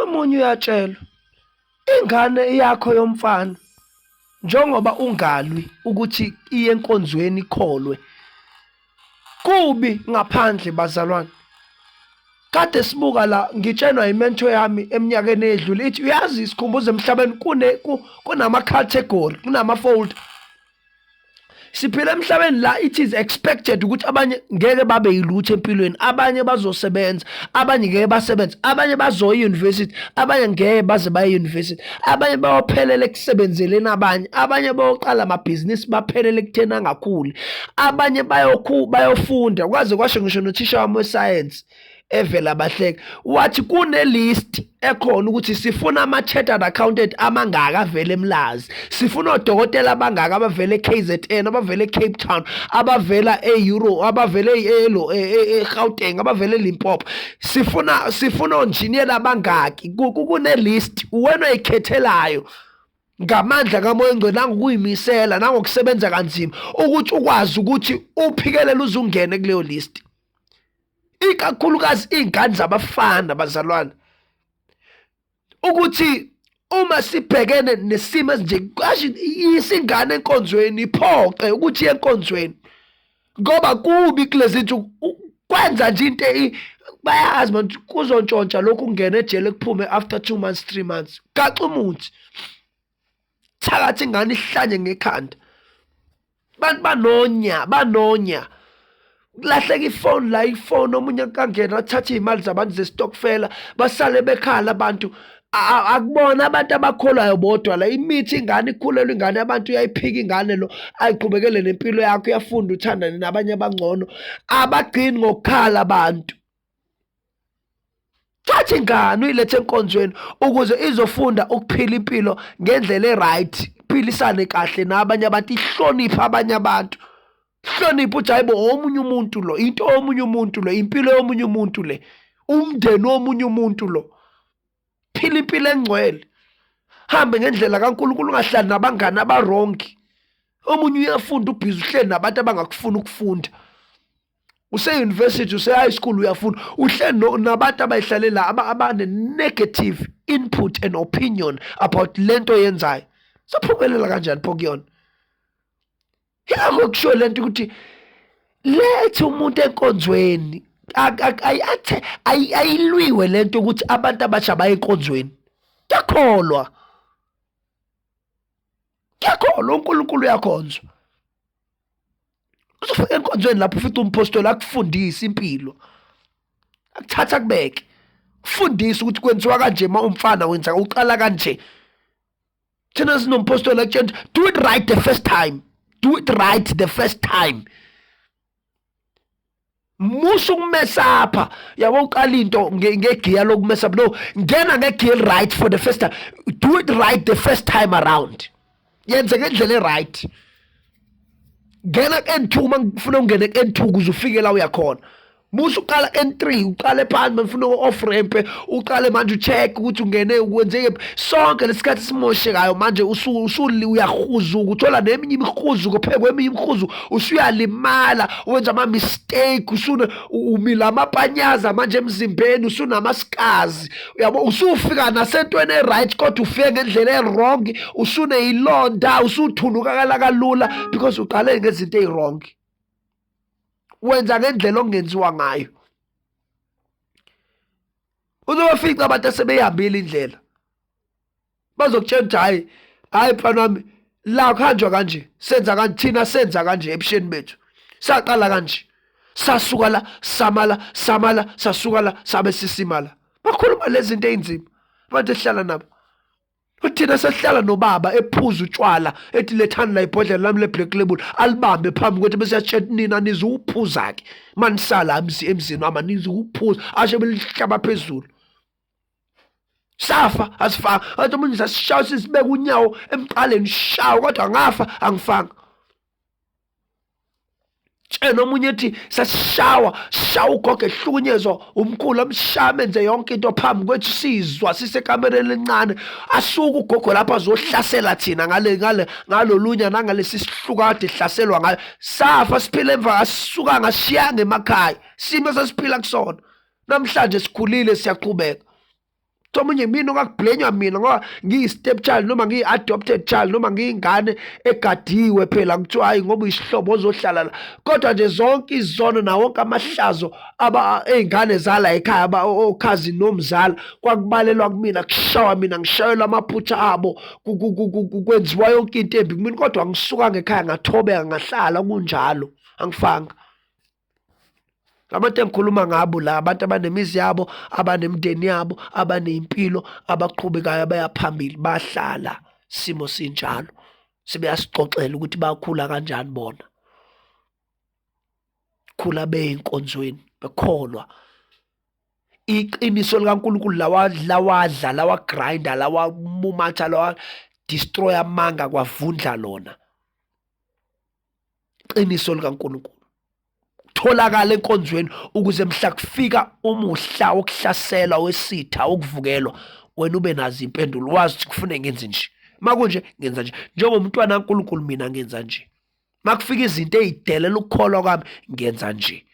omunye uyatshelwa ingane yakho yomfana njengoba ungalwi ukuthi iye enkonzweni ikholwe kubi ngaphandle bazalwane. Kade sibuka la ngitshenwa imento yami eminyakeni edlule ithi uyazi isikhumbuzo emhlabeni kunama category kunama fold. Siphila emhlabeni la it is expected ukuthi abanye ngeke babe yilutho empilweni, abanye bazosebenza, abanye ngeke basebenza, abanye bazoya university, abanye ngeke baze baye university, abanye bayophelela ekusebenzeleni, abanye bayoqala amabhizinisi baphelele kuthena ngakhulu, abanye bayofunda. Kwaze kwasho ngisho nothisha wami we-science evela bahleka wathi kune list ekhona ukuthi sifuna ama-chartered accountant amangaka avele eMlazi, sifuna odokotela abangaka abavele eKZN, abavele eCape Town, abavela eEuro, abavele eGauteng, abavele eLimpopo, sifuna onjiniyela abangaki. Kune list wena oyikhethelayo ngamandla kaMoya Engcwele nangokuyimisela nangokusebenza kanzima ukuthi ukwazi ukuthi uphikelele uzungene kuleyo list. Ikakhulukazi ingane zabafana bazalwane, ukuthi uma sibhekene nesimo esinje kashi isingane enkonzweni iphoqe ukuthi enkonzweni ngoba kubi kulezi nto kwenza nje into bayazi manje kuzontshontsha lokhu ungena ejele kuphume after 2 months 3 months gaxa umuthi thakathi ingane ihlanye ngekhanda. Bantu banonya lahleka ifone la ifone omunye kangena athatha izimali zabantu zestokfela basale bekhala abantu akubona abantu abakholwayo bodwa la imithi ingane ikhulelwe ingane abantu uyayiphika ingane lo ayiqhubekele nempilo yakho uyafunda uthandane nabanye abangcono abagcini ngokukhala abantu. Thatha ingane uyilethe enkonzweni ukuze izofunda ukuphila impilo ngendlela eright, iphilisane kahle nabanye abantu, ihloniphe abanye abantu. Hlonipha uthi hayibo omunye umuntu lo, into omunye umuntu lo, impilo yomunye umuntu le, umndeni womunye umuntu lo. Phila impilo engcwele, hambe ngendlela kaNkulunkulu, ungahlali nabangani abarongi. Omunye uyafunda ubhizi uhleli nabantu abangakufuna ukufunda. Use-university, use-high school uyafunda, uhleli nabantu abayihlalela abane-negative input and opinion about lento yenzayo. Sophumelela kanjani pho kuyona? Yako kusho lento ukuthi lethe umuntu enkonzweni ayilwiwe lento ukuthi abantu abasha baye enkonzweni. Yakholwa uNkulunkulu uyakhonzwa. Uzofika enkonzweni lapho ufica umpostoli akufundisa impilo, akuthatha kubeke ufundisa ukuthi kwenziwa kanje uma umfana wenza uqala kanje. Thina sinompostoli akutshela do it right the first time. Do it right the first time. Musu kumesapha yabo uqala into ngegiya lokumesa no ngena ngegiya right for the first time. Do it right the first time around. Yenze ngendlela right. Ngena N2 mangifuna ungene N2 kuze ufike la uyakhona. Musu uqala N3 uqale phansi mfuna off ramp uqale manje ucheck ukuthi ungene ukwenzeke sonke lesikhathi simoshekayo manje usuli uyahuzuka uthola neminye imihuzuko phekwe eminye imihuzu usuyalimala wenza ama mistake umila amapanyaza manje emzimbeni usunamaskazi uyabo usufika nasentweni right kodwa ufike ngendlela ewrong usuneyilonda usuthunuka kalula because uqale ngezinto ezwrong. Wenza ngendlela ongenziwa ngayo. Uzofica abantu asebeyihambile indlela. Bazokutshela hayi mfana wami la kuhanjwa kanje, senza kanje, thina senza kanje ebusheni bethu. Saqala kanje. Sasuka la samala sasuka la sabe sisimala. Bakhuluma lezi zinto ezinzima. Abantu ehlala nabo. Uthina sehlala nobaba ephuza utshwala ethi lethani la ibhodlela lami le-Black Label alibambe phambi kwethu bese yatshela nina nizuphuza ke manisala emzini wami nizuphuza asho belihlaba phezulu safa asifanga athi umuntu sasishawa sisibeka unyawo emqaleni shawo kodwa ngafa angifanga. Tshena omunye ethi sasishawa ugogo ehlukunyezwa umkhulu amshaya menze yonke into phambi kwethu sizwa sisekamereni lencane asuka ugogo lapha azohlasela thina ngalolunya nangalesi sihluka kade ihlaselwa ngayo safa siphila emva asisuka ngasiyanga emakhaya simo sesiphila kusona namhlanje sikhulile siyaqhubeka. Omunye mina ongakublenywa mina ngoba ngiyi-step child noma ngiyi-adopted child noma ngiyingane egadiwe phela kuthiwa hayi ngoba uyisihlobo ozohlala la. Kodwa nje zonke izono nawo wonke amahlazo ey'ngane zala ekhaya okhazi nomzala kwakubalelwa kumina, kushawa mina, ngishayelwa amaphutha abo, kwenziwa yonke into embi kumina. Kodwa ngisuka ngekhaya ngathobeka ngahlala kunjalo, angifanga. Abantu engikhuluma ngabo la abantu abanemizi yabo, abanemindeni yabo, abaney'mpilo, abaqhubekayo baya phambili, bahlala simo sinjalo. Sebeyasixoxela ukuthi bakhula kanjani bona. Khula bey'nkonzweni bekholwa iqiniso likaNkulunkulu lawadla lawagrinda lawamumatha lawadistroya amanga kwavundla lona. Iqiniso likaNkulunkulu tholakala enkonzweni ukuze mhla kufika umuhla wokuhlaselwa wesitha wokuvukelwa wena ube nazo impendulo, wazi ukuthi kufuneka ngenze nje. Makunje ngenza nje, njengomntwana kaNkulunkulu mina ngenza nje. Makufika izinto ey'delela ukukholwa kwami ngenza nje.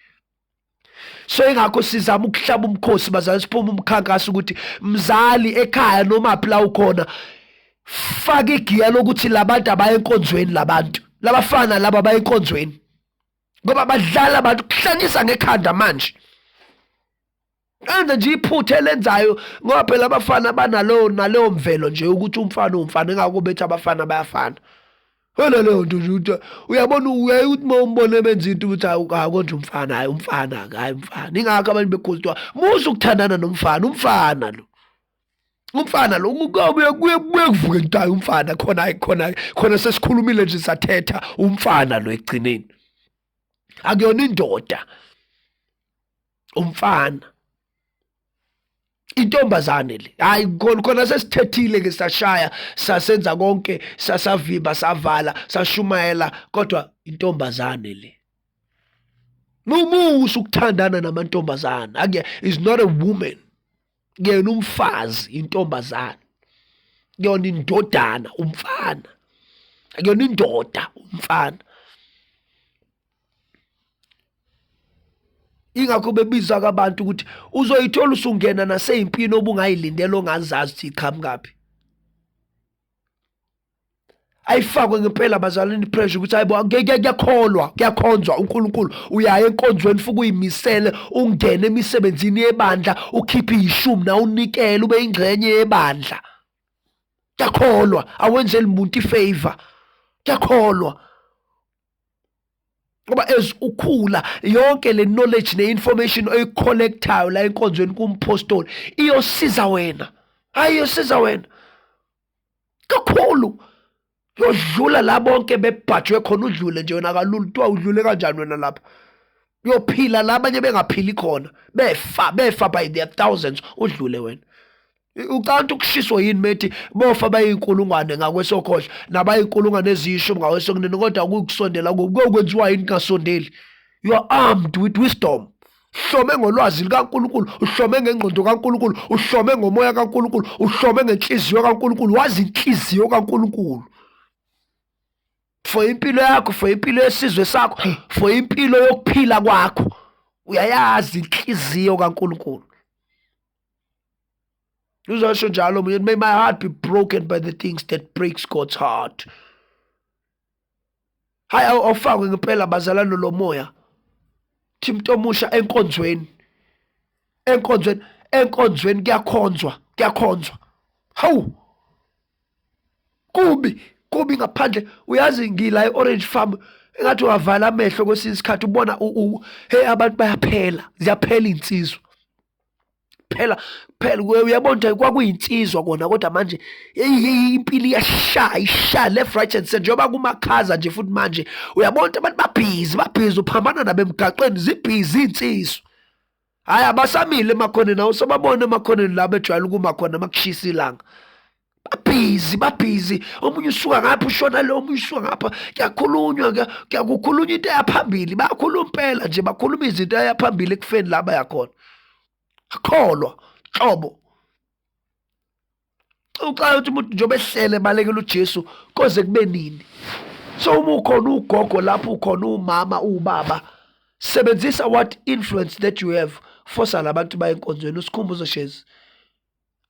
So ingakho sizama ukuhlaba umkhosi bazali, siphume umkhankaso ukuthi mzali ekhaya noma phi la ukhona, faka igiya lokuthi labantu abaya enkonzweni, labantu labafana laba baya enkonzweni ngoba badlala abantu kuhlanyisa ngekhanda manje. Enza nje iphutha elenzayo ngoba phela abafana banaleyo mvelo nje ukuthi umfana umfana, engakho bethi abafana bayafana. Wena leyo nto nje uyabona uyayithi uma umbone benza into ukuthi akonje umfana, hayi umfana, hayi umfana. Ingakho abantu bekhositwa musa ukuthandana nomfana, umfana lo. Umfana lo kuye kuvuke ntayo umfana khona sesikhulumile nje sathetha umfana lo ekugcineni. Akuyona indoda, umfana, intombazane le. Hayi khona sesithethile ke, sashaya sasenza konke, sasavimba savala sashumayela, kodwa intombazane le. Musa ukuthandana namantombazane. Ake is not a woman. Kuyena umfazi, intombazane. Kuyona indodana, umfana. Akuyona indoda, umfana. Ingakho bebiza abantu ukuthi uzoyithola usungena nasey'mpini obungayilindele ongazazi ukuthi iqhamukaphi. Ayifakwe ngempela bazalini pressure ukuthi hayibo kuyakhonzwa uNkulunkulu. Uyaya enkonzweni futhi uyimisele ungene emisebenzini yebandla, ukhiphe ishumi na unikele ube ingxenye yebandla. Kuyakholwa, awenzeli umuntu ifavor. Kuyakholwa. Ngoba as ukhula yonke le knowledge ne-information oyicollectayo la enkonzweni kumpostoli iyosiza wena. Hayi iyosiza wena kakhulu. Yodlula la bonke bebhajwe khona, udlule nje wena kalula. Kuthiwa udlule kanjani wena lapha? Uyophila la abanye bengaphili khona, befa by their thousands, udlule wena. Ucanti ukushiswa yini methi bofa bayinkulungwane ngakwesokhohla nabayinkulungwane eziyishumi ngawesokunene, kodwa ukukusondela kukwenziwa yini kungasondeli? You are armed with wisdom. Uhlome ngolwazi likaNkulunkulu, uhlome ngengqondo kaNkulunkulu, uhlome ngomoya kaNkulunkulu, uhlome ngenhliziyo kaNkulunkulu. Wazi inhliziyo kaNkulunkulu for impilo yakho, for impilo yesizwe sakho, for impilo yokuphila kwakho. Uyayazi inhliziyo kaNkulunkulu. Uzasho njalo, may my heart be broken by the things that breaks God's heart. Hayi awufakwe ngempela bazalana lo moya. Thimto omusha enkonzweni. Enkonzweni kuyakhonzwa. Hawu. Kubi ngaphandle. Uyazi ngila e-Orange Farm engathi wavala amehlo kwesinye isikhathi ubona hey abantu bayaphela, ziyaphela insizwa. Phela uyabona nje kwakuyinsizwa kona, kodwa manje impilo iyashaya left right and center njengoba kumakhaza nje. Futhi manje uyabona abantu babhizi uphambana nabo emgaqweni, zibhizi insizwa. Hayi abasamile emakhoneni, awusababona emakhoneni la bejwayele ukuma khona makushisa ilanga. Babhizi. Omunye usuka ngapha ushona lo, omunye usuka ngapha. Kuyakhulunywa into eyaphambili, bayakhuluma impela nje, bakhuluma izinto eyaphambili ekufeni la bayakhona. Akholwa hlobo. Uqala ukuthi umuntu njengoba ehlele balekela uJesu koze kube nini. So uma ukhona ugogo lapho, ukhona umama, ubaba, sebenzisa what influence that you have, force labantu bayenkonzweni. Usikhumbuzo shezi,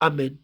Amen.